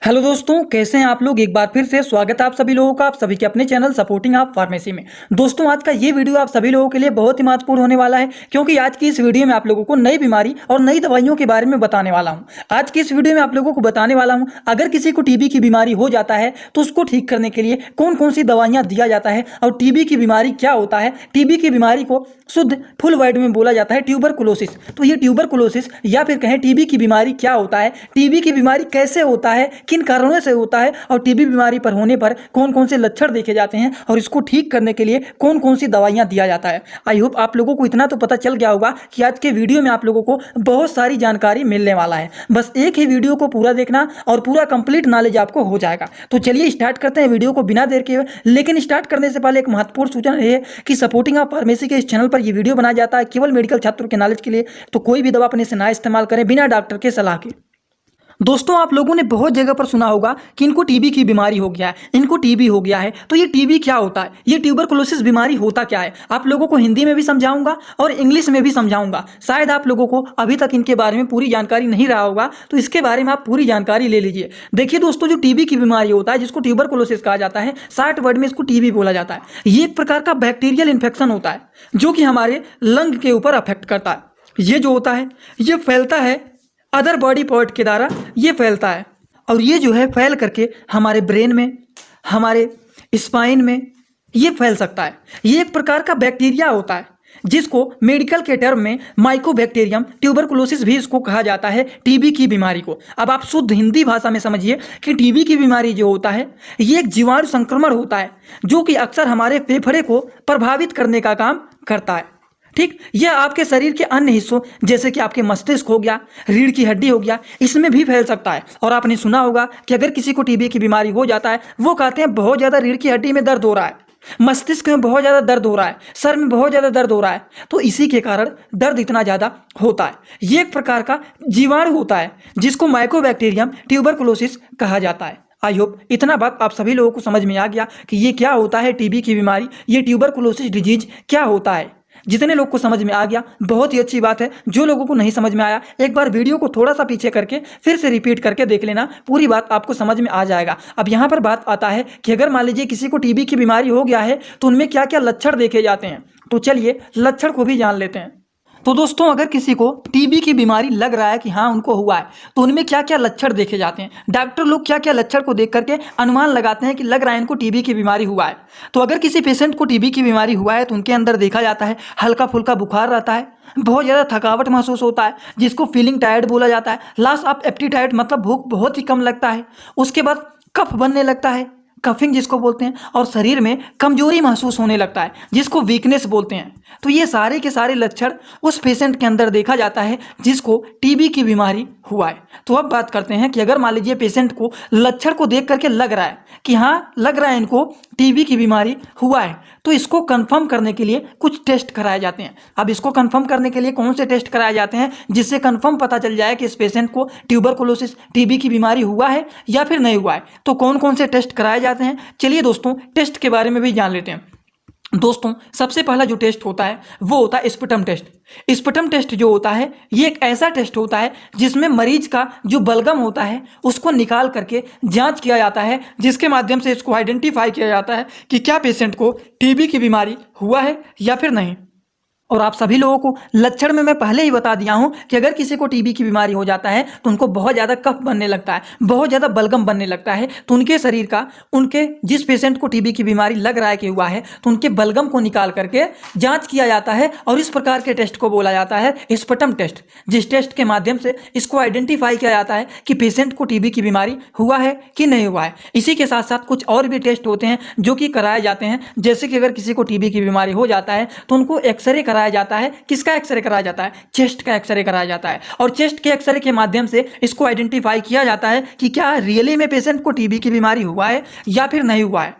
Hello दोस्तों, कैसे हैं आप लोग। एक बार फिर से स्वागत है आप सभी लोगों का आप सभी के अपने चैनल सपोर्टिंग आप फार्मेसी में। दोस्तों, आज का ये वीडियो आप सभी लोगों के लिए बहुत ही महत्वपूर्ण होने वाला है, क्योंकि आज की इस वीडियो में आप लोगों को नई बीमारी और नई दवाइयों के बारे में बताने वाला हूं। आज की इस वीडियो में आप लोगों को बताने वाला हूं, अगर किसी को टीबी की बीमारी हो जाता है तो उसको ठीक करने के लिए कौन कौन सी दवाइयां दिया जाता है, और टीबी की बीमारी क्या होता है। टीबी की बीमारी को शुद्ध फुल वर्ड में बोला जाता है ट्यूबरकुलोसिस। तो ये ट्यूबरकुलोसिस या फिर कहें टीबी की बीमारी क्या होता है, टीबी की बीमारी कैसे होता है, किन कारणों से होता है, और टीबी बीमारी पर होने पर कौन कौन से लक्षण देखे जाते हैं, और इसको ठीक करने के लिए कौन कौन सी दवाइयां दिया जाता है। आई होप आप लोगों को इतना तो पता चल गया होगा कि आज के वीडियो में आप लोगों को बहुत सारी जानकारी मिलने वाला है। बस एक ही वीडियो को पूरा देखना और पूरा कंप्लीट नॉलेज आपको हो जाएगा। तो चलिए स्टार्ट करते हैं वीडियो को बिना देर के। लेकिन स्टार्ट करने से पहले एक महत्वपूर्ण सूचना है कि सपोर्टिंग ऑफ फार्मेसी के इस चैनल पर यह वीडियो बनाया जाता है केवल मेडिकल छात्रों के नॉलेज के लिए। तो कोई भी दवा अपने से ना इस्तेमाल करें बिना डॉक्टर के सलाह के। दोस्तों, आप लोगों ने बहुत जगह पर सुना होगा कि इनको टीबी की बीमारी हो गया है, इनको टीबी हो गया है। तो ये टीबी क्या होता है, ये ट्यूबरकुलोसिस बीमारी होता क्या है, आप लोगों को हिंदी में भी समझाऊंगा और इंग्लिश में भी समझाऊंगा। शायद आप लोगों को अभी तक इनके बारे में पूरी जानकारी नहीं रहा होगा, तो इसके बारे में आप पूरी जानकारी ले लीजिए। देखिए दोस्तों, जो टीबी की बीमारी होता है, जिसको ट्यूबरकुलोसिस कहा जाता है, 60 वर्ड में इसको टीबी बोला जाता है। ये एक प्रकार का बैक्टीरियल इन्फेक्शन होता है जो कि हमारे लंग के ऊपर अफेक्ट करता है। ये जो होता है ये फैलता है अदर बॉडी पार्ट के द्वारा, ये फैलता है, और ये जो है फैल करके हमारे ब्रेन में, हमारे स्पाइन में ये फैल सकता है। ये एक प्रकार का बैक्टीरिया होता है जिसको मेडिकल के टर्म में माइकोबैक्टीरियम ट्यूबरकुलोसिस भी इसको कहा जाता है, टीबी की बीमारी को। अब आप शुद्ध हिंदी भाषा में समझिए कि टीबी की बीमारी जो होता है ये एक जीवाणु संक्रमण होता है जो कि अक्सर हमारे फेफड़े को प्रभावित करने का काम करता है। ठीक, यह आपके शरीर के अन्य हिस्सों जैसे कि आपके मस्तिष्क हो गया, रीढ़ की हड्डी हो गया, इसमें भी फैल सकता है। और आपने सुना होगा कि अगर किसी को टीबी की बीमारी हो जाता है, वो कहते हैं बहुत ज़्यादा रीढ़ की हड्डी में दर्द हो रहा है, मस्तिष्क में बहुत ज़्यादा दर्द हो रहा है, सर में बहुत ज़्यादा दर्द हो रहा है। तो इसी के कारण दर्द इतना ज़्यादा होता है। ये एक प्रकार का जीवाणु होता है जिसको माइकोबैक्टीरियम ट्यूबरकुलोसिस कहा जाता है। आई होप इतना बात आप सभी लोगों को समझ में आ गया कि ये क्या होता है टीबी की बीमारी, ये ट्यूबरकुलोसिस डिजीज क्या होता है। जितने लोग को समझ में आ गया बहुत ही अच्छी बात है। जो लोगों को नहीं समझ में आया, एक बार वीडियो को थोड़ा सा पीछे करके फिर से रिपीट करके देख लेना, पूरी बात आपको समझ में आ जाएगा। अब यहाँ पर बात आता है कि अगर मान लीजिए किसी को टीबी की बीमारी हो गया है तो उनमें क्या क्या लक्षण देखे जाते हैं। तो चलिए लक्षण को भी जान लेते हैं। तो दोस्तों, अगर किसी को टीबी की बीमारी लग रहा है कि हाँ उनको हुआ है, तो उनमें क्या क्या लक्षण देखे जाते हैं, डॉक्टर लोग क्या क्या लक्षण को देख करके अनुमान लगाते हैं कि लग रहा है इनको टीबी की बीमारी हुआ है। तो अगर किसी पेशेंट को टीबी की बीमारी हुआ है तो उनके अंदर देखा जाता है हल्का फुल्का बुखार रहता है, बहुत ज़्यादा थकावट महसूस होता है जिसको फीलिंग टायर्ड बोला जाता है, लॉस ऑफ एपेटाइट मतलब भूख बहुत ही कम लगता है, उसके बाद कफ बनने लगता है, कफिंग जिसको बोलते हैं, और शरीर में कमजोरी महसूस होने लगता है जिसको वीकनेस बोलते हैं। तो ये सारे के सारे लक्षण उस पेशेंट के अंदर देखा जाता है जिसको टीबी की बीमारी हुआ है। तो अब बात करते हैं कि अगर मान लीजिए पेशेंट को लक्षण को देख करके लग रहा है कि हाँ लग रहा है इनको टीबी की बीमारी हुआ है, तो इसको कंफर्म करने के लिए कुछ टेस्ट कराए जाते हैं। अब इसको कंफर्म करने के लिए कौन से टेस्ट कराए जाते हैं जिससे कंफर्म पता चल जाए कि इस पेशेंट को ट्यूबरकुलोसिस टीबी की बीमारी हुआ है या फिर नहीं हुआ है। तो कौन कौन से टेस्ट कराए जाते हैं, चलिए दोस्तों टेस्ट के बारे में भी जान लेते हैं। दोस्तों, सबसे पहला जो टेस्ट होता है वो होता है स्पुटम टेस्ट। स्पुटम टेस्ट जो होता है ये एक ऐसा टेस्ट होता है जिसमें मरीज का जो बलगम होता है उसको निकाल करके जांच किया जाता है, जिसके माध्यम से इसको आइडेंटिफाई किया जाता है कि क्या पेशेंट को टीबी की बीमारी हुआ है या फिर नहीं। और आप सभी लोगों को लक्षण में मैं पहले ही बता दिया हूं कि अगर किसी को टीबी की बीमारी हो जाता है तो उनको बहुत ज़्यादा कफ बनने लगता है, बहुत ज़्यादा बलगम बनने लगता है। तो उनके शरीर का, उनके जिस पेशेंट को टीबी की बीमारी लग रहा है कि हुआ है, तो उनके बलगम को निकाल करके जांच किया जाता है, और इस प्रकार के टेस्ट को बोला जाता है स्पुटम टेस्ट, जिस टेस्ट के माध्यम से इसको आइडेंटिफाई किया जाता है कि पेशेंट को टीबी की बीमारी हुआ है कि नहीं हुआ है। इसी के साथ साथ कुछ और भी टेस्ट होते हैं जो कि कराए जाते हैं, जैसे कि अगर किसी को टीबी की बीमारी हो जाता है तो उनको एक्सरे कराया जाता है। किसका एक्सरे कराया जाता है, चेस्ट का एक्सरे कराया जाता है, और चेस्ट के एक्सरे के माध्यम से इसको आइडेंटिफाई किया जाता है कि क्या रियली में पेशेंट को टीबी की बीमारी हुआ है या फिर नहीं हुआ है।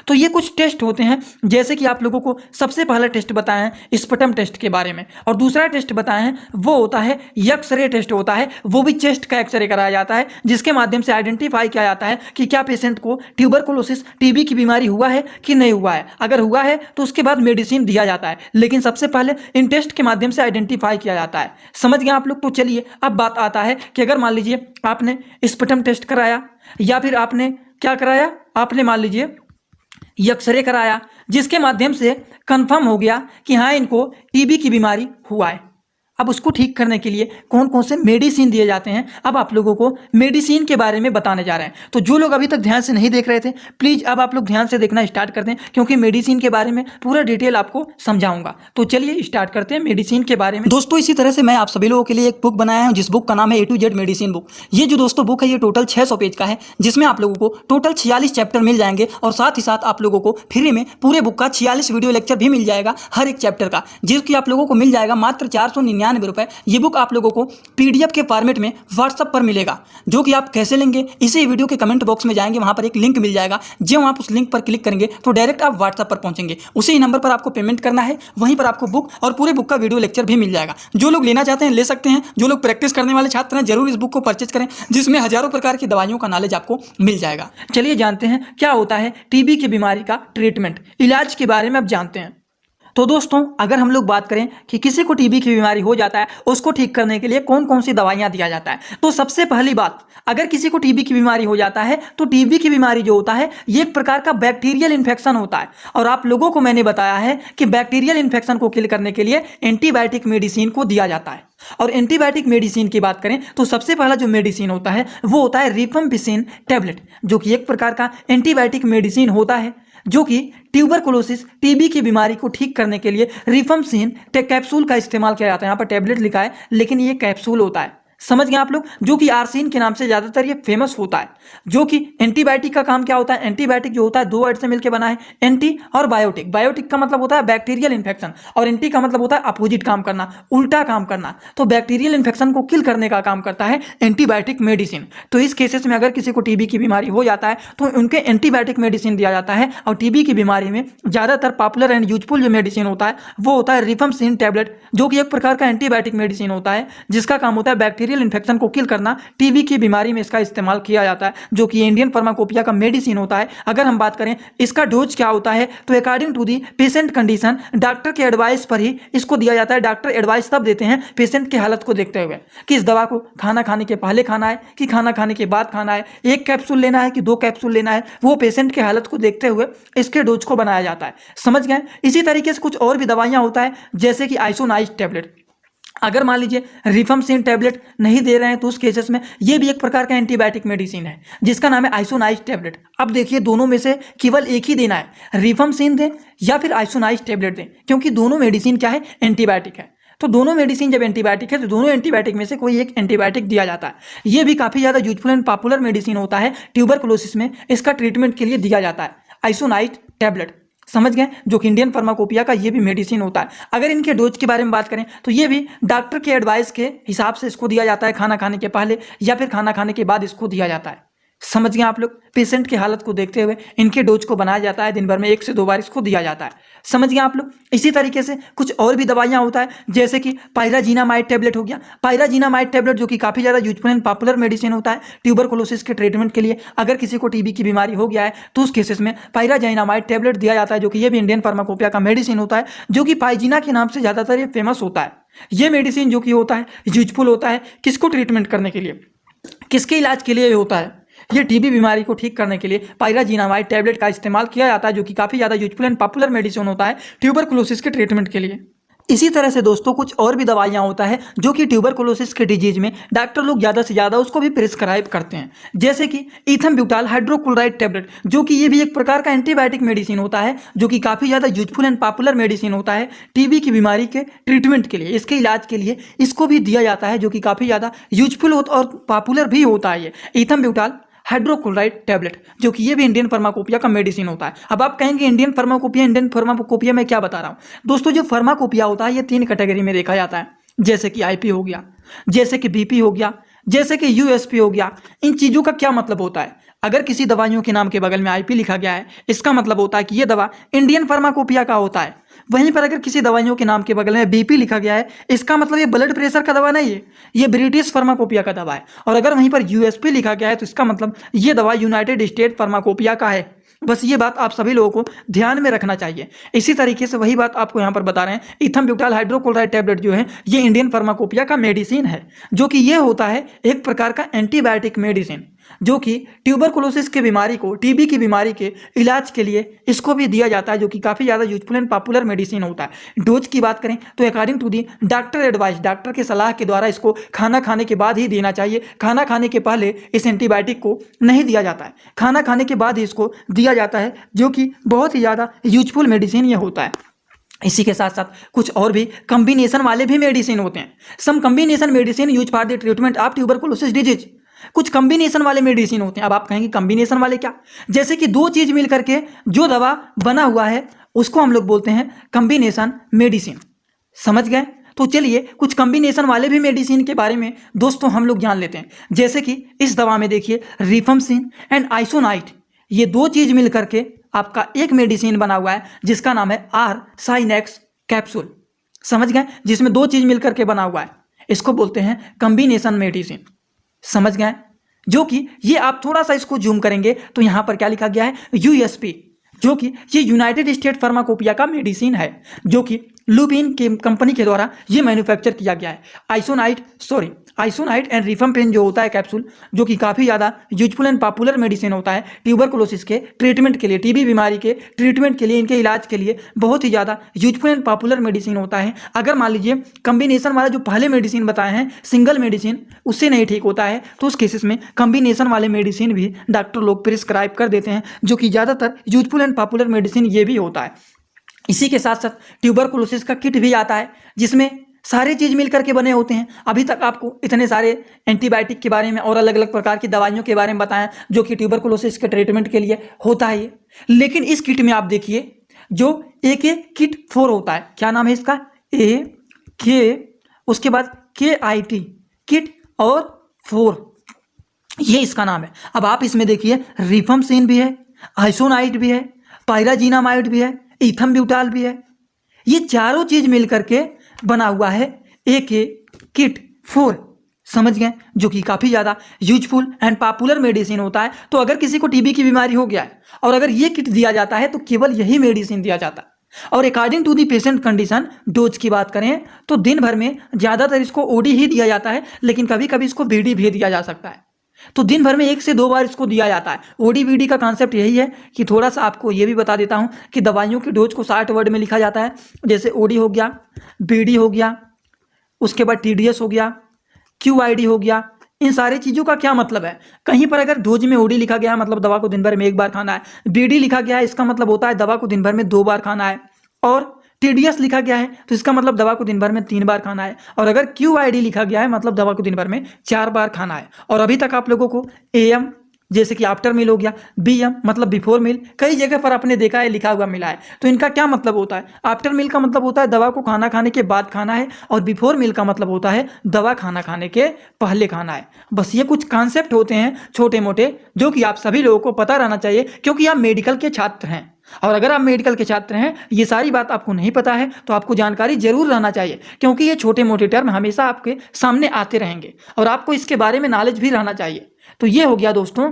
तो ये कुछ टेस्ट होते हैं, जैसे कि आप लोगों को सबसे पहला टेस्ट बताए हैं स्पटम टेस्ट के बारे में, और दूसरा टेस्ट बताए हैं वो होता है एक्सरे टेस्ट होता है। वो भी चेस्ट का एक्सरे कराया जाता है, जिसके माध्यम से आइडेंटिफाई किया जाता है कि क्या पेशेंट को ट्यूबरकुलोसिस टीबी की बीमारी हुआ है कि नहीं हुआ है। अगर हुआ है तो उसके बाद मेडिसिन दिया जाता है, लेकिन सबसे पहले इन टेस्ट के माध्यम से आइडेंटिफाई किया जाता है। समझ गए आप लोग। तो चलिए अब बात आता है कि अगर मान लीजिए आपने स्पटम टेस्ट कराया या फिर आपने क्या कराया, आपने मान लीजिए एक्सरे कराया, जिसके माध्यम से कंफर्म हो गया कि हाँ इनको टीबी की बीमारी हुआ है। अब उसको ठीक करने के लिए कौन कौन से मेडिसिन दिए जाते हैं, अब आप लोगों को मेडिसिन के बारे में बताने जा रहे हैं। तो जो लोग अभी तक ध्यान से नहीं देख रहे थे, प्लीज़ अब आप लोग ध्यान से देखना स्टार्ट कर दें, क्योंकि मेडिसिन के बारे में पूरा डिटेल आपको समझाऊंगा। तो चलिए स्टार्ट करते हैं मेडिसिन के बारे में। दोस्तों इसी तरह से मैं आप सभी लोगों के लिए एक बुक बनाया हूँ, जिस बुक का नाम है A to Z medicine book. ये जो दोस्तों बुक है ये टोटल 600 पेज का है, जिसमें आप लोगों को टोटल 46 चैप्टर मिल जाएंगे, और साथ ही साथ आप लोगों को फ्री में पूरे बुक का 46 वीडियो लेक्चर भी मिल जाएगा हर एक चैप्टर का, जिसकी आप लोगों को मिल जाएगा मात्र 499 रुपये। ये बुक आप लोगों को पीडीएफ के फॉर्मेट में व्हाट्सएप पर मिलेगा, जो कि आप कैसे लेंगे इसी वीडियो के कमेंट बॉक्स में जाएंगे, वहां पर एक लिंक मिल जाएगा। जब आप उस लिंक पर क्लिक करेंगे तो डायरेक्ट आप व्हाट्सएप पर पहुंचेंगे, उसी नंबर पर आपको पेमेंट करना है, वहीं पर आपको बुक और पूरे बुक का वीडियो लेक्चर भी मिल जाएगा। जो लोग लेना चाहते हैं ले सकते हैं, जो लोग प्रैक्टिस करने वाले छात्र हैं जरूर इस बुक को परचेज करें, जिसमें हजारों प्रकार की दवाइयों का नॉलेज आपको मिल जाएगा। चलिए जानते हैं क्या होता है टीबी की बीमारी का ट्रीटमेंट, इलाज के बारे में अब जानते हैं। तो दोस्तों अगर हम लोग बात करें कि किसी को टीबी की बीमारी हो जाता है, उसको ठीक करने के लिए कौन कौन सी दवाइयां दिया जाता है, तो सबसे पहली बात, अगर किसी को टीबी की बीमारी हो जाता है तो टीबी की बीमारी जो होता है ये एक प्रकार का बैक्टीरियल इन्फेक्शन होता है, और आप लोगों को मैंने बताया है कि बैक्टीरियल इन्फेक्शन को किल करने के लिए एंटीबायोटिक मेडिसिन को दिया जाता है। और एंटीबायोटिक मेडिसिन की बात करें तो सबसे पहला जो मेडिसिन होता है वो होता है रिफाम्पिसिन टैबलेट, जो कि एक प्रकार का एंटीबायोटिक मेडिसिन होता है, जो कि ट्यूबरकुलोसिस टीबी की बीमारी को ठीक करने के लिए रिफाम्पिसिन कैप्सूल का इस्तेमाल किया जाता है। यहाँ पर टैबलेट लिखा है लेकिन ये कैप्सूल होता है, समझ गए आप लोग, जो कि आर्सिन के नाम से ज़्यादातर ये फेमस होता है। जो कि एंटीबायोटिक का काम क्या होता है, एंटीबायोटिक जो होता है दो वर्ड से मिलकर बना है, एंटी और बायोटिक। बायोटिक का मतलब होता है बैक्टीरियल इन्फेक्शन, और एंटी का मतलब होता है अपोजिट काम करना, उल्टा काम करना। तो बैक्टीरियल इन्फेक्शन को किल करने का काम करता है एंटीबायोटिक मेडिसिन। तो इस केसेस में अगर किसी को टीबी की बीमारी हो जाता है तो उनके एंटीबायोटिक मेडिसिन दिया जाता है। और टीबी की बीमारी में ज़्यादातर पॉपुलर एंड यूजफुल जो मेडिसिन होता है वो होता है रिफाम्पिसिन टैबलेट, जो कि एक प्रकार का एंटीबायोटिक मेडिसिन होता है, जिसका काम होता है बैक्टीरियल इन्फेक्शन को किल करना। टीबी की बीमारी में इसका इस्तेमाल किया जाता है, जो कि इंडियन फार्माकोपिया का मेडिसिन होता है। अगर हम बात करें इसका डोज क्या होता है, तो according to the patient condition doctor के एडवाइस पर ही इसको दिया जाता है। डॉक्टर एडवाइस तब देते हैं पेशेंट की हालत को देखते हुए कि इस दवा को खाना खाने के पहले खाना है कि खाना खाने के बाद खाना है, एक कैप्सूल लेना है कि 2 कैप्सूल लेना है, वो पेशेंट की हालत को देखते हुए इसके डोज को बनाया जाता है। समझ गए। इसी तरीके से कुछ और भी दवाइयां होता है, जैसे कि आइसोनाइज टैबलेट। अगर मान लीजिए रिफाम्पिसिन टैबलेट नहीं दे रहे हैं तो उस केसेस में ये भी एक प्रकार का एंटीबायोटिक मेडिसिन है, जिसका नाम है आइसोनाइज टैबलेट। अब देखिए दोनों में से केवल एक ही देना है, रिफाम्पिसिन दें या फिर आइसोनाइज टैबलेट दें, क्योंकि दोनों मेडिसिन क्या है, एंटीबायोटिक है। तो दोनों मेडिसिन जब एंटीबायोटिक है तो दोनों एंटीबायोटिक में से कोई एक एंटीबायोटिक दिया जाता है। ये भी काफ़ी ज़्यादा यूजफुल एंड पॉपुलर मेडिसिन होता है, ट्यूबरकुलोसिस में इसका ट्रीटमेंट के लिए दिया जाता है आइसोनाइज टैबलेट। समझ गए, जो कि इंडियन फार्माकोपिया का ये भी मेडिसिन होता है। अगर इनके डोज के बारे में बात करें तो ये भी डॉक्टर के एडवाइस के हिसाब से इसको दिया जाता है, खाना खाने के पहले या फिर खाना खाने के बाद इसको दिया जाता है। समझ गए आप लोग, पेशेंट की हालत को देखते हुए इनके डोज को बनाया जाता है, दिन भर में 1 से 2 बार इसको दिया जाता है। समझ गए आप लोग। इसी तरीके से कुछ और भी दवाइयां होता है, जैसे कि पायराजीनामाइड टैबलेट हो गया। पायराजीनामाइड टैबलेट जो कि काफ़ी ज़्यादा यूजफुल एंड पॉपुलर मेडिसिन होता है ट्यूबरकुलोसिस के ट्रीटमेंट के लिए। अगर किसी को टीबी की बीमारी हो गया है तो उस केसेस में पायराजीनामाइड टैबलेट दिया जाता है, जो कि ये भी इंडियन फार्माकोपिया का मेडिसिन होता है, जो कि पाइजीना के नाम से ज़्यादातर ये फेमस होता है। ये मेडिसिन जो कि होता है यूजफुल होता है किसको ट्रीटमेंट करने के लिए, किसके इलाज के लिए होता है, ये टीबी बीमारी को ठीक करने के लिए पायराजीनामाइड टैबलेट का इस्तेमाल किया जाता है, जो कि काफ़ी ज़्यादा यूजफुल एंड पॉपुलर मेडिसिन होता है ट्यूबरकुलोसिस के ट्रीटमेंट के लिए। इसी तरह से दोस्तों कुछ और भी दवाइयाँ होता है जो कि ट्यूबरकुलोसिस के डिजीज में डॉक्टर लोग ज़्यादा से ज़्यादा उसको भी प्रिस्क्राइब करते हैं, जैसे कि इथम्ब्यूटाल हाइड्रोक्लोराइड टैबलेट, जो कि ये भी एक प्रकार का एंटीबायोटिक मेडिसिन होता है, जो कि काफ़ी ज़्यादा यूजफुल एंड पॉपुलर मेडिसिन होता है टीबी की बीमारी के ट्रीटमेंट के लिए। इसके इलाज के लिए इसको भी दिया जाता है, जो कि काफ़ी ज़्यादा यूजफुल और पॉपुलर भी होता है ये इथम्ब्यूटाल हाइड्रोक्लोराइड टैबलेट, जो कि ये भी इंडियन फार्माकोपिया का मेडिसिन होता है। अब आप कहेंगे इंडियन फार्माकोपिया में क्या बता रहा हूँ। दोस्तों जो फार्माकोपिया होता है ये 3 कैटेगरी में देखा जाता है, जैसे कि आईपी हो गया, जैसे कि बीपी हो गया, जैसे कि यूएसपी हो गया। इन चीज़ों का क्या मतलब होता है, अगर किसी दवाइयों के नाम के बगल में आईपी लिखा गया है, इसका मतलब होता है कि ये दवा इंडियन फार्माकोपिया का होता है। वहीं पर अगर किसी दवाइयों के नाम के बगल में बीपी लिखा गया है, इसका मतलब ये ब्लड प्रेशर का दवा नहीं है, ये ब्रिटिश फार्माकोपिया का दवा है। और अगर वहीं पर यूएसपी लिखा गया है तो इसका मतलब ये दवा यूनाइटेड स्टेट फार्माकोपिया का है। बस ये बात आप सभी लोगों को ध्यान में रखना चाहिए। इसी तरीके से वही बात आपको यहाँ पर बता रहे हैं, इथम्ब्यूटाइल हाइड्रोक्लोराइड टैबलेट जो है ये इंडियन फार्माकोपिया का मेडिसिन है, जो कि ये होता है एक प्रकार का एंटीबायोटिक मेडिसिन, जो कि ट्यूबरकुलोसिस की बीमारी को, टीबी की बीमारी के इलाज के लिए इसको भी दिया जाता है, जो कि काफ़ी ज़्यादा यूजफुल एंड पॉपुलर मेडिसिन होता है। डोज की बात करें तो according to the doctor advice, doctor के सलाह के द्वारा इसको खाना खाने के बाद ही देना चाहिए। खाना खाने के पहले इस एंटीबायोटिक को नहीं दिया जाता है, खाना खाने के बाद ही इसको दिया जाता है, जो कि बहुत ही ज़्यादा यूजफुल मेडिसिन ये होता है। इसी के साथ साथ कुछ और भी कम्बिनेशन वाले भी मेडिसिन होते हैं। Some combination medicine use for the treatment of tuberculosis disease. कुछ कम्बिनेशन वाले मेडिसिन होते हैं। अब आप कहेंगे कम्बिनेशन वाले क्या? जैसे कि दो चीज मिल करके जो दवा बना हुआ है उसको हम लोग बोलते हैं कम्बिनेशन मेडिसिन। समझ गए? तो चलिए कुछ कम्बिनेशन वाले भी मेडिसिन के बारे में दोस्तों हम लोग जान लेते हैं। जैसे कि इस दवा में देखिए रिफाम्पिसिन एंड आइसोनाइट, ये दो चीज मिल करके आपका एक मेडिसिन बना हुआ है जिसका नाम है आर साइनेक्स कैप्सूल। समझ गए? जिसमें दो चीज मिल करके बना हुआ है, इसको बोलते हैं कम्बिनेशन मेडिसिन। समझ गए? जो कि ये आप थोड़ा सा इसको जूम करेंगे तो यहां पर क्या लिखा गया है, यूएसपी, जो कि ये यूनाइटेड स्टेट फार्माकोपिया का मेडिसिन है, जो कि लुपिन के कंपनी के द्वारा ये मैन्युफैक्चर किया गया है। आइसोनाइट एंड रिफाम्पिसिन जो होता है कैप्सूल, जो कि काफ़ी ज़्यादा यूजफुल एंड पॉपुलर मेडिसिन होता है ट्यूबरकुलोसिस के ट्रीटमेंट के लिए, टीबी बीमारी के ट्रीटमेंट के लिए, इनके इलाज के लिए बहुत ही ज़्यादा यूजफुल एंड पॉपुलर मेडिसिन होता है। अगर मान लीजिए कम्बिनेशन वाला जो पहले मेडिसिन बताए हैं सिंगल मेडिसिन, उससे नहीं ठीक होता है तो उस केसेस में कम्बिनेशन वाले मेडिसिन भी डॉक्टर लोग प्रिस्क्राइब कर देते हैं, जो कि ज़्यादातर यूजफुल एंड पॉपुलर मेडिसिन ये भी होता है। इसी के साथ साथ ट्यूबरकुलोसिस का किट भी आता है, जिसमें सारे चीज़ मिल करके बने होते हैं। अभी तक आपको इतने सारे एंटीबायोटिक के बारे में और अलग अलग प्रकार की दवाइयों के बारे में बताया जो कि ट्यूबरकुलोसिस के ट्रीटमेंट के लिए होता है। लेकिन इस किट में आप देखिए जो AK किट 4 होता है, क्या नाम है इसका, AK उसके बाद KIT किट और 4, ये इसका नाम है। अब आप इसमें देखिए रिफाम्पिसिन भी है, आइसोनाइट भी है, पायराजीनामाइड भी है, इथम्ब्यूटाल भी है। ये चारों चीज मिल करके बना हुआ है AK किट 4। समझ गए? जो कि काफ़ी ज़्यादा यूजफुल एंड पॉपुलर मेडिसिन होता है। तो अगर किसी को टीबी की बीमारी हो गया है और अगर ये किट दिया जाता है तो केवल यही मेडिसिन दिया जाता है। और according to the patient condition dose की बात करें तो दिन भर में ज़्यादातर इसको OD ही दिया जाता है, लेकिन कभी कभी इसको BD भी दिया जा सकता है। तो दिन भर में 1 से 2 बार इसको दिया जाता है। OD BD का कॉन्सेप्ट यही है कि थोड़ा सा आपको ये भी बता देता हूँ कि दवाइयों की डोज को 60 वर्ड में लिखा जाता है। जैसे OD हो गया, BD हो गया, उसके बाद TDS हो गया, QID हो गया। इन सारी चीज़ों का क्या मतलब है? कहीं पर अगर डोज में OD लिखा गया है मतलब दवा को दिन भर में 1 बार खाना है, BD लिखा गया है इसका मतलब होता है दवा को दिन भर में 2 बार खाना है, और TDS लिखा गया है तो इसका मतलब दवा को दिन भर में 3 बार खाना है, और अगर QID लिखा गया है मतलब दवा को दिन भर में 4 बार खाना है। और अभी तक आप लोगों को AM जैसे कि आफ्टर मील हो गया, BM मतलब बिफोर मील, कई जगह पर आपने देखा है लिखा हुआ मिला है। तो इनका क्या मतलब होता है? आफ्टर मील का मतलब होता है दवा को खाना खाने के बाद खाना है, और बिफोर मील का मतलब होता है दवा खाना खाने के पहले खाना है। बस ये कुछ कॉन्सेप्ट होते हैं छोटे मोटे जो कि आप सभी लोगों को पता रहना चाहिए, क्योंकि आप मेडिकल के छात्र हैं। और अगर आप मेडिकल के छात्र हैं, ये सारी बात आपको नहीं पता है तो आपको जानकारी जरूर रहना चाहिए, क्योंकि ये छोटे मोटे टर्म हमेशा आपके सामने आते रहेंगे और आपको इसके बारे में नॉलेज भी रहना चाहिए। तो ये हो गया दोस्तों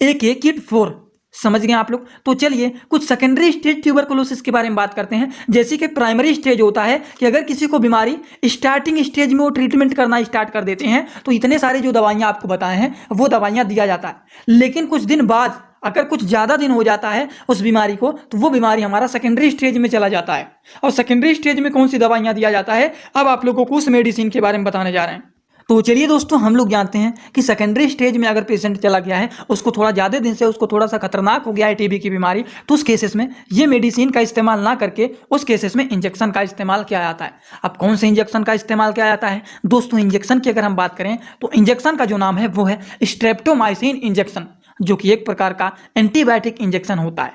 AK किट 4। समझ गए आप लोग? तो चलिए कुछ सेकेंडरी स्टेज ट्यूबरकुलोसिस के बारे में बात करते हैं। जैसे कि प्राइमरी स्टेज होता है कि अगर किसी को बीमारी स्टार्टिंग स्टेज में वो ट्रीटमेंट करना स्टार्ट कर देते हैं तो इतने सारे जो दवाइयाँ आपको बताए हैं वो दवाइयाँ दिया जाता है। लेकिन कुछ दिन बाद अगर कुछ ज़्यादा दिन हो जाता है उस बीमारी को तो वो बीमारी हमारा सेकेंडरी स्टेज में चला जाता है। और सेकेंडरी स्टेज में कौन सी दवाइयाँ दिया जाता है, अब आप लोगों को उस मेडिसिन के बारे में बताने जा रहे हैं। तो चलिए दोस्तों, हम लोग जानते हैं कि सेकेंडरी स्टेज में अगर पेशेंट चला गया है, उसको थोड़ा ज़्यादा दिन से उसको थोड़ा सा खतरनाक हो गया है टीबी की बीमारी, तो उस केसेस में ये मेडिसिन का इस्तेमाल ना करके उस केसेस में इंजेक्शन का इस्तेमाल किया जाता है। अब कौन से इंजेक्शन का इस्तेमाल किया जाता है दोस्तों? इंजेक्शन की अगर हम बात करें तो इंजेक्शन का जो नाम है वो है स्ट्रेप्टोमाइसिन इंजेक्शन, जो कि एक प्रकार का एंटीबायोटिक इंजेक्शन होता है।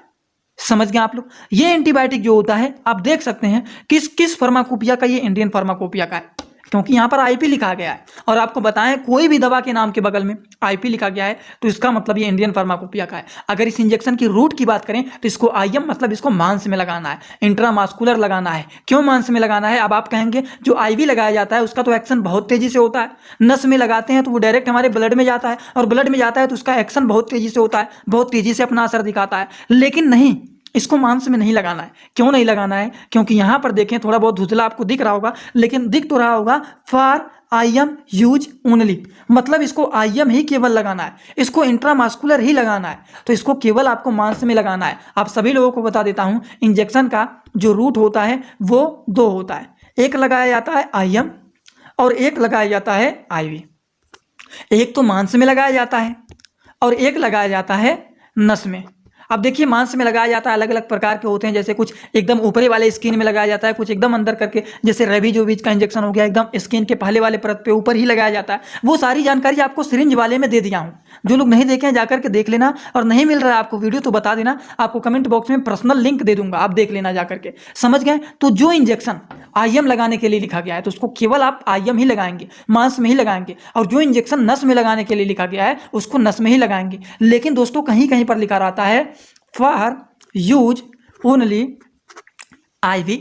समझ गए आप लोग? ये एंटीबायोटिक जो होता है आप देख सकते हैं किस फार्माकोपिया का, ये इंडियन फार्माकोपिया का है। क्योंकि यहाँ पर आईपी लिखा गया है और आपको बताएं कोई भी दवा के नाम के बगल में आईपी लिखा गया है तो इसका मतलब ये इंडियन फार्माकोपिया का है। अगर इस इंजेक्शन की रूट की बात करें तो इसको आईएम मतलब इसको मांस में लगाना है, इंट्रामास्कुलर लगाना है। क्यों मांस में लगाना है? अब आप कहेंगे जो आईवी लगाया जाता है उसका तो एक्शन बहुत तेजी से होता है, नस में लगाते हैं तो वो डायरेक्ट हमारे ब्लड में जाता है और ब्लड में जाता है तो उसका एक्शन बहुत तेजी से होता है, बहुत तेजी से अपना असर दिखाता है। लेकिन नहीं, इसको मांस में नहीं लगाना है। क्यों नहीं लगाना है? क्योंकि यहाँ पर देखें थोड़ा बहुत धुंधला आपको दिख रहा होगा, लेकिन दिख तो रहा होगा फॉर आईएम यूज ओनली, मतलब इसको आईएम ही केवल लगाना है, इसको इंट्रामास्कुलर ही लगाना है, तो इसको केवल आपको मांस में लगाना है। आप सभी लोगों को बता देता हूं इंजेक्शन का जो रूट होता है वो दो होता है, एक लगाया जाता है आईएम और एक लगाया जाता है आईवी। एक तो मांस में लगाया जाता है और एक लगाया जाता है नस में। अब देखिए मांस में लगाया जाता है अलग अलग प्रकार के होते हैं, जैसे कुछ एकदम ऊपरी वाले स्किन में लगाया जाता है, कुछ एकदम अंदर करके, जैसे रेबीजोविज का इंजेक्शन हो गया एकदम स्किन के पहले वाले परत पे ऊपर ही लगाया जाता है। वो सारी जानकारी आपको सिरिंज वाले में दे दिया हूँ, जो लोग नहीं देखे हैं जाकर के देख लेना, और नहीं मिल रहा है आपको वीडियो तो बता देना, आपको कमेंट बॉक्स में पर्सनल लिंक दे दूंगा, आप देख लेना जाकर के। समझ गए? तो जो इंजेक्शन आईएम लगाने के लिए लिखा गया है तो उसको केवल आप आईएम ही लगाएंगे, मांस में ही लगाएंगे, और जो इंजेक्शन नस में लगाने के लिए लिखा गया है उसको नस में ही लगाएंगे। लेकिन दोस्तों कहीं कहीं पर लिखा रहता है for use only IV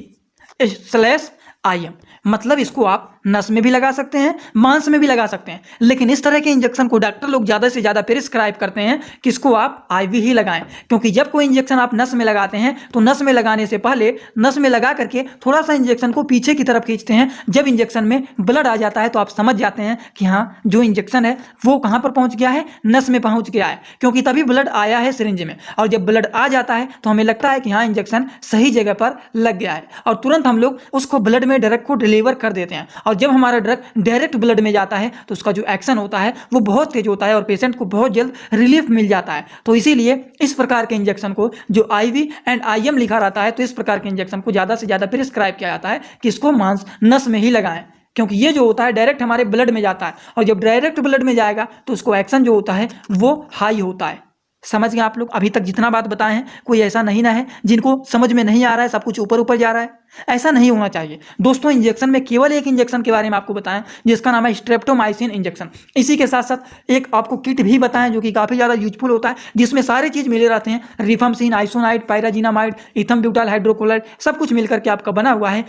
slash IM, मतलब इसको आप नस में भी लगा सकते हैं, मांस में भी लगा सकते हैं। लेकिन इस तरह के इंजेक्शन को डॉक्टर लोग ज़्यादा से ज़्यादा प्रिस्क्राइब करते हैं कि इसको आप आईवी ही लगाएं, क्योंकि जब कोई इंजेक्शन आप नस में लगाते हैं तो नस में लगाने से पहले नस में लगा करके थोड़ा सा इंजेक्शन को पीछे की तरफ खींचते हैं। जब इंजेक्शन में ब्लड आ जाता है तो आप समझ जाते हैं कि हाँ जो इंजेक्शन है वो कहाँ पर पहुँच गया है, नस में पहुँच गया है, क्योंकि तभी ब्लड आया है सिरिंज में। और जब ब्लड आ जाता है तो हमें लगता है कि हाँ इंजेक्शन सही जगह पर लग गया है, और तुरंत हम लोग उसको ब्लड में ड्रग को डिलीवर कर देते हैं। और जब हमारा ड्रग डायरेक्ट ब्लड में जाता है तो उसका जो एक्शन होता है वो बहुत तेज होता है और पेशेंट को बहुत जल्द रिलीफ मिल जाता है। तो इसीलिए इस प्रकार के इंजेक्शन को जो आईवी एंड आईएम लिखा रहता है तो इस प्रकार के इंजेक्शन को ज़्यादा से ज़्यादा प्रिस्क्राइब किया जाता है कि इसको मांस नस में ही लगाएं, क्योंकि ये जो होता है डायरेक्ट हमारे ब्लड में जाता है, और जब डायरेक्ट ब्लड में जाएगा तो उसको एक्शन जो होता है वो हाई होता है। समझ गए आप लोग? अभी तक जितना बात बताए हैं कोई ऐसा नहीं ना है जिनको समझ में नहीं आ रहा है, सब कुछ ऊपर ऊपर जा रहा है, ऐसा नहीं होना चाहिए। दोस्तों इंजेक्शन में केवल एक इंजेक्शन के बारे में आपको बताएं जिसका नाम है स्ट्रेप्टोमाइसिन इंजेक्शन। इसी के साथ साथ एक आपको किट भी बताएं जो कि काफ़ी ज़्यादा यूजफुल होता है, जिसमें सारे चीज़ मिले रहते हैं, रिफाम्सिन, आइसोनाइड, पायराजिनामाइड, इथम ब्यूटाइल हाइड्रोक्लोराइड, सब कुछ मिलकर के आपका बना हुआ है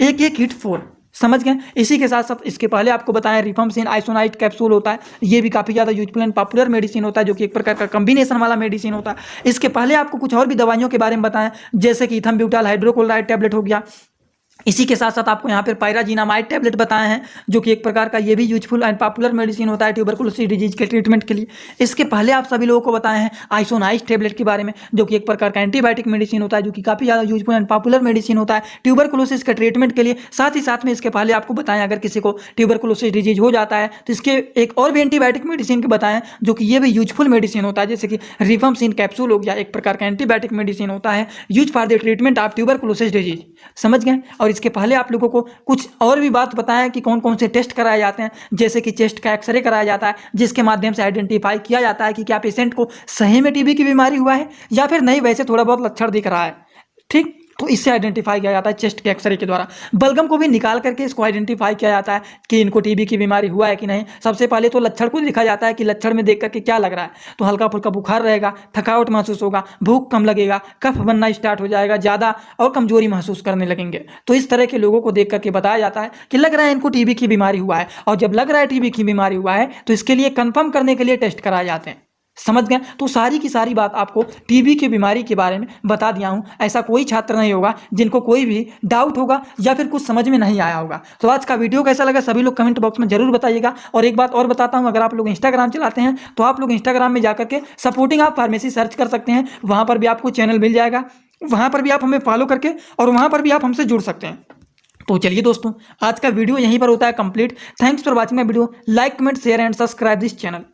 एक किट 4। समझ गए? इसी के साथ साथ इसके पहले आपको बताएं रिफाम्सिन आइसोनाइड कैप्सूल होता है, ये भी काफ़ी ज़्यादा यूजफुल एंड पॉपुलर मेडिसिन होता है, जो कि एक प्रकार का कॉम्बिनेशन वाला मेडिसिन होता है। इसके पहले आपको कुछ और भी दवाइयों के बारे में बताएं, जैसे कि इथम ब्यूटाइल हाइड्रोक्लोराइड टैबलेट हो गया। इसी के साथ साथ आपको यहाँ पर पायराजिनामाइड टैबलेट बताए हैं, जो कि एक प्रकार का ये भी यूजफुल एंड पॉपुलर मेडिसिन होता है ट्यूबरकुलोसिस डिजीज के ट्रीटमेंट के लिए। इसके पहले आप सभी लोगों को बताए हैं आइसोनाइड टैबलेट के बारे में, जो कि एक प्रकार का एंटीबायोटिक मेडिसिन होता है, जो कि काफ़ी ज़्यादा यूजफुल एंड पॉपुलर मेडिसिन होता है ट्यूबरकुलोसिस के ट्रीटमेंट के लिए। साथ ही साथ में इसके पहले आपको बताएं अगर किसी को ट्यूबरकुलोसिस डिजीज हो जाता है तो इसके एक और भी एंटीबायोटिक मेडिसिन के बताएं, जो कि ये भी यूजफुल मेडिसिन होता है, जैसे कि रिफाम्सिन कैप्सूल हो गया, एक प्रकार का एंटीबायोटिक मेडिसिन होता है use for the treatment of tuberculosis disease. समझ गए? और इसके पहले आप लोगों को कुछ और भी बात बताएं कि कौन कौन से टेस्ट कराए जाते हैं, जैसे कि चेस्ट का एक्सरे कराया जाता है, जिसके माध्यम से आइडेंटिफाई किया जाता है कि क्या पेशेंट को सही में टीबी की बीमारी हुआ है या फिर नहीं, वैसे थोड़ा बहुत लक्षण दिख रहा है। ठीक, तो इससे आइडेंटिफाई किया जाता है चेस्ट के एक्सरे के द्वारा। बलगम को भी निकाल करके इसको आइडेंटिफाई किया जाता है कि इनको टीबी की बीमारी हुआ है कि नहीं। सबसे पहले तो लक्षण को दिखा जाता है कि लक्षण में देख करके क्या लग रहा है, तो हल्का फुल्का बुखार रहेगा, थकावट महसूस होगा, भूख कम लगेगा, कफ बनना स्टार्ट हो जाएगा ज़्यादा, और कमजोरी महसूस करने लगेंगे। तो इस तरह के लोगों को देख करके बताया जाता है कि लग रहा है इनको टीबी की बीमारी हुआ है, और जब लग रहा है टीबी की बीमारी हुआ है तो इसके लिए कंफर्म करने के लिए टेस्ट कराए जाते हैं। समझ गए? तो सारी की सारी बात आपको टीबी की बीमारी के बारे में बता दिया हूं। ऐसा कोई छात्र नहीं होगा जिनको कोई भी डाउट होगा या फिर कुछ समझ में नहीं आया होगा। तो आज का वीडियो कैसा लगा सभी लोग कमेंट बॉक्स में जरूर बताइएगा। और एक बात और बताता हूं, अगर आप लोग इंस्टाग्राम चलाते हैं तो आप लोग इंस्टाग्राम में जाकर के सपोर्टिंग आप फार्मेसी सर्च कर सकते हैं, वहाँ पर भी आपको चैनल मिल जाएगा, वहाँ पर भी आप हमें फॉलो करके और वहाँ पर भी आप हमसे जुड़ सकते हैं। तो चलिए दोस्तों, आज का वीडियो यहीं पर होता है complete. Thanks for watching my video. Like, comment, share and subscribe this channel.